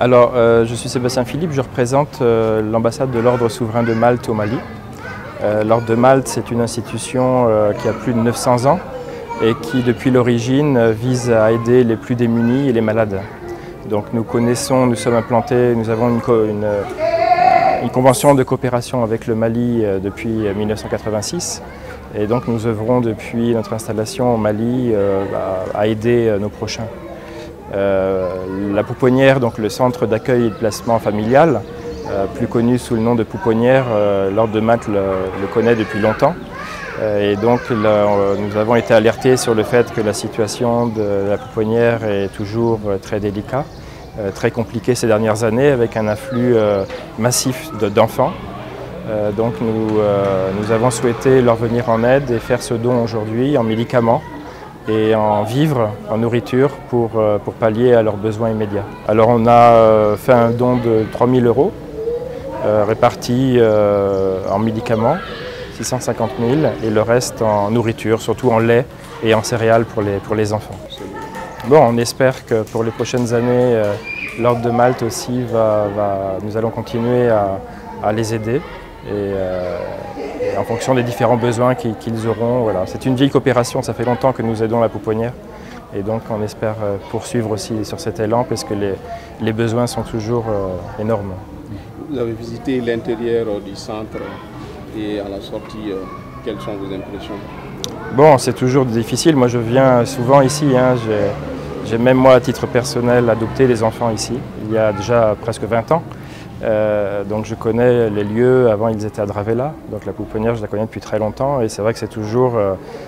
Alors, je suis Sébastien Philippe, je représente l'ambassade de l'Ordre souverain de Malte au Mali. L'Ordre de Malte, c'est une institution qui a plus de 900 ans et qui, depuis l'origine, vise à aider les plus démunis et les malades. Donc nous sommes implantés, nous avons une convention de coopération avec le Mali depuis 1986. Et donc nous œuvrons depuis notre installation au Mali à aider nos prochains. La Pouponnière, donc le centre d'accueil et de placement familial, plus connu sous le nom de Pouponnière, l'Ordre de Malte le connaît depuis longtemps. Et donc nous avons été alertés sur le fait que la situation de la Pouponnière est toujours très délicate, très compliquée ces dernières années, avec un afflux massif d'enfants. Donc nous avons souhaité leur venir en aide et faire ce don aujourd'hui en médicaments et en vivres, en nourriture pour pallier à leurs besoins immédiats. Alors on a fait un don de 3 000 € répartis en médicaments, 650 000, et le reste en nourriture, surtout en lait et en céréales pour les enfants. Bon, on espère que pour les prochaines années, l'Ordre de Malte aussi nous allons continuer à les aider. Et en fonction des différents besoins qu'ils auront. Voilà. C'est une vieille coopération, ça fait longtemps que nous aidons la Pouponnière et donc on espère poursuivre aussi sur cet élan parce que les besoins sont toujours énormes. Vous avez visité l'intérieur du centre et à la sortie, quelles sont vos impressions? Bon, c'est toujours difficile, moi je viens souvent ici, hein. J'ai même moi à titre personnel adopté des enfants ici, il y a déjà presque 20 ans. Donc je connais les lieux, avant ils étaient à Dravella, donc la Pouponnière je la connais depuis très longtemps et c'est vrai que c'est toujours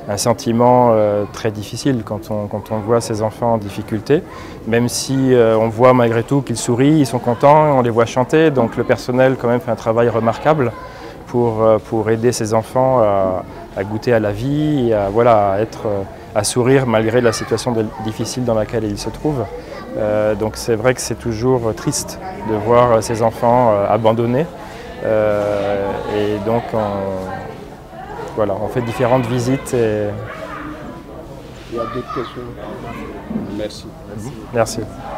un sentiment très difficile quand on voit ces enfants en difficulté, même si on voit malgré tout qu'ils sourient, ils sont contents, on les voit chanter, donc le personnel quand même fait un travail remarquable pour aider ces enfants à goûter à la vie et à sourire malgré la situation difficile dans laquelle ils se trouvent. Donc c'est vrai que c'est toujours triste de voir ces enfants abandonnés et donc on fait différentes visites. Il y a d'autres questions? Merci. Merci.